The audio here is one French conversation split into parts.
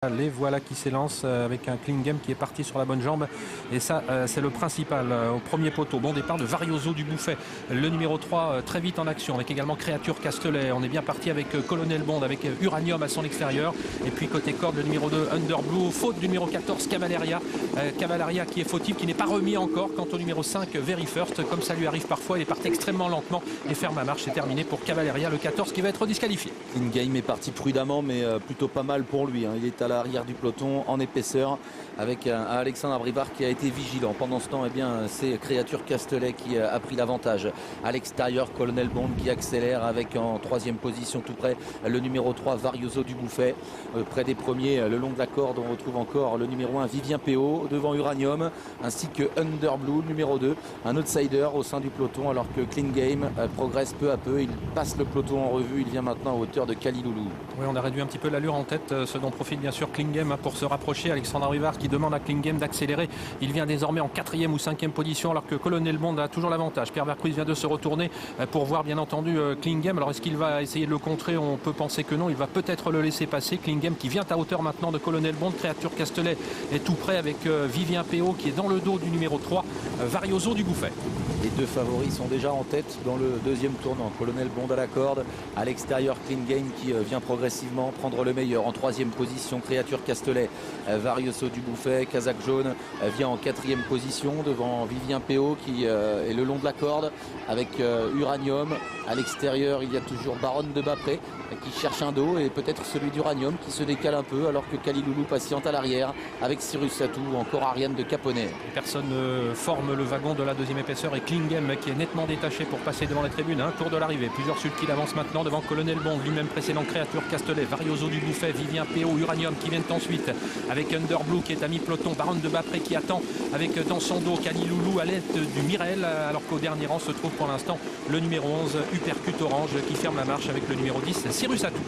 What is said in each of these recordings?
Les voilà qui s'élancent avec un clean game qui est parti sur la bonne jambe et ça c'est le principal au premier poteau. Bon départ de Varioso du Bouffet, le numéro 3 très vite en action avec également Créature Castelet. On est bien parti avec Colonel Bond avec Uranium à son extérieur et puis côté corde le numéro 2 Underblue, faute du numéro 14 Cavaleria. Cavaleria qui est fautif, qui n'est pas remis encore. Quant au numéro 5 Very First, comme ça lui arrive parfois, il est parti extrêmement lentement et ferme la marche. C'est terminé pour Cavaleria, le 14 qui va être disqualifié. Clean Game est parti prudemment mais plutôt pas mal pour lui. Il est à l'arrière du peloton en épaisseur avec un Alexandre Abrivard qui a été vigilant. Pendant ce temps, eh bien, c'est Créature Castelet qui a pris l'avantage. À l'extérieur, Colonel Bond qui accélère avec en troisième position tout près le numéro 3 Varioso du Bouffet. Près des premiers, le long de la corde, on retrouve encore le numéro 1 Vivien PO devant Uranium ainsi que Underblue numéro 2, un outsider au sein du peloton alors que Clean Game progresse peu à peu. Il passe le peloton en revue. Il vient maintenant à hauteur de Kaliloulou. Oui, on a réduit un petit peu l'allure en tête, ce dont profite bien sûr Clean Game pour se rapprocher. Alexandre Abrivard qui demande à Clean Game d'accélérer. Il vient désormais en 4e ou 5e position alors que Colonel Bond a toujours l'avantage. Pierre Vercruysse vient de se retourner pour voir bien entendu Clean Game. Alors est-ce qu'il va essayer de le contrer? On peut penser que non. Il va peut-être le laisser passer. Clean Game qui vient à hauteur maintenant de Colonel Bond. Créature Castelet est tout près avec Vivien PO qui est dans le dos du numéro 3 Varioso du Bouffet. Les deux favoris sont déjà en tête dans le deuxième tournant. Colonel Bond à la corde. À l'extérieur, Clean Game qui vient progressivement prendre le meilleur. En 3e position, Créature Castelet. Varioso du Bouffet. Kazakh jaune vient en 4e position devant Vivien PO qui est le long de la corde avec Uranium. À l'extérieur, il y a toujours Baronne de Bapré qui cherche un dos et peut-être celui d'Uranium qui se décale un peu alors que Kaliloulou patiente à l'arrière avec Cyrus Satou ou encore Ariane de Caponnet. Personne ne forme le wagon de la deuxième épaisseur et Clean Game qui est nettement détaché pour passer devant les tribunes. Un tour de l'arrivée, plusieurs sulky avancent maintenant devant Colonel Bond, lui-même précédent Créature Castelet, Varioso du Bouffet, Vivien PO, Uranium qui viennent ensuite avec Underblue qui est à mi-peloton, Baronne de Bapré qui attend avec dans son dos Kaliloulou à l'aide du Mirel alors qu'au dernier rang se trouve pour l'instant le numéro 11 Uppercut Orange qui ferme la marche avec le numéro 10 Cyrus Satou.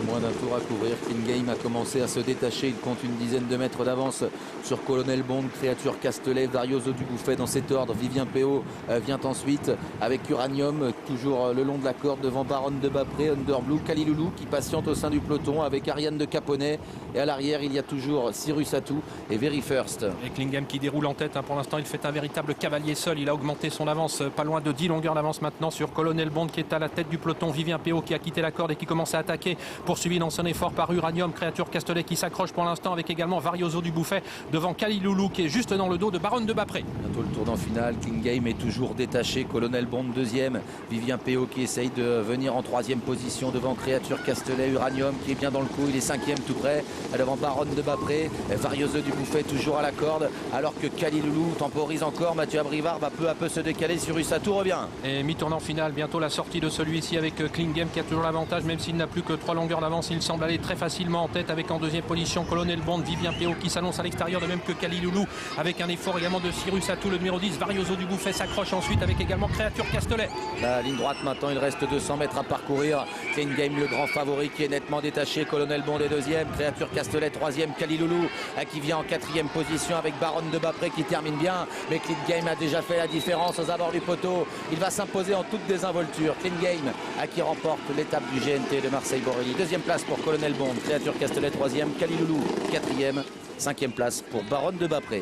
Moins d'un tour à couvrir. Clean Game a commencé à se détacher. Il compte une dizaine de mètres d'avance sur Colonel Bond, Créature Castelet, Varioso du Bouffet dans cet ordre. Vivien PO vient ensuite avec Uranium toujours le long de la corde devant Baronne de Bapré, Underblue, Kaliloulou qui patiente au sein du peloton avec Ariane de Caponnet. Et à l'arrière, il y a toujours Cyrus Satou et Very First. Et Clean Game qui déroule en tête. Pour l'instant, il fait un véritable cavalier seul. Il a augmenté son avance, pas loin de 10 longueurs d'avance maintenant sur Colonel Bond qui est à la tête du peloton. Vivien PO qui a quitté la corde et qui commence à attaquer. Poursuivi dans son effort par Uranium, Créature Castelet qui s'accroche pour l'instant avec également Varioso du Bouffet devant Kaliloulou qui est juste dans le dos de Baronne de Bapré. Bientôt le tournant final. Clean Game est toujours détaché. Colonel Bond 2e. Vivien PO qui essaye de venir en 3e position devant Créature Castelet. Uranium qui est bien dans le coup. Il est 5e tout près devant Baronne de Bapré. Varioso du Bouffet toujours à la corde alors que Kaliloulou temporise encore. Mathieu Abrivard va peu à peu se décaler. Cyrus Satou revient. Et mi-tournant final, bientôt la sortie de celui-ci avec Clean Game qui a toujours l'avantage même s'il n'a plus que 3 longueurs d'avance. Il semble aller très facilement en tête avec en 2e position Colonel Bond, Vivien PO qui s'annonce à l'extérieur de même que Kaliloulou avec un effort également de Cyrus Satou. Le numéro 10 Varioso du Bouffet s'accroche ensuite avec également Créature Castelet. La ligne droite maintenant, il reste 200 mètres à parcourir. Clean Game le grand favori qui est nettement détaché. Colonel Bond est 2e, Créature Castelet 3e, Kaliloulou qui vient en 4e position avec Baronne de Bapré qui termine bien. Mais Clean Game a déjà fait la différence aux abords du poteau. Il va s'imposer en toute désinvolture. Clean Game qui remporte l'étape du GNT de Marseille-Borelli. 2e place pour Colonel Bond, Créature Castelet 3e, Kaliloulou 4e, 5e place pour Baronne de Bapré.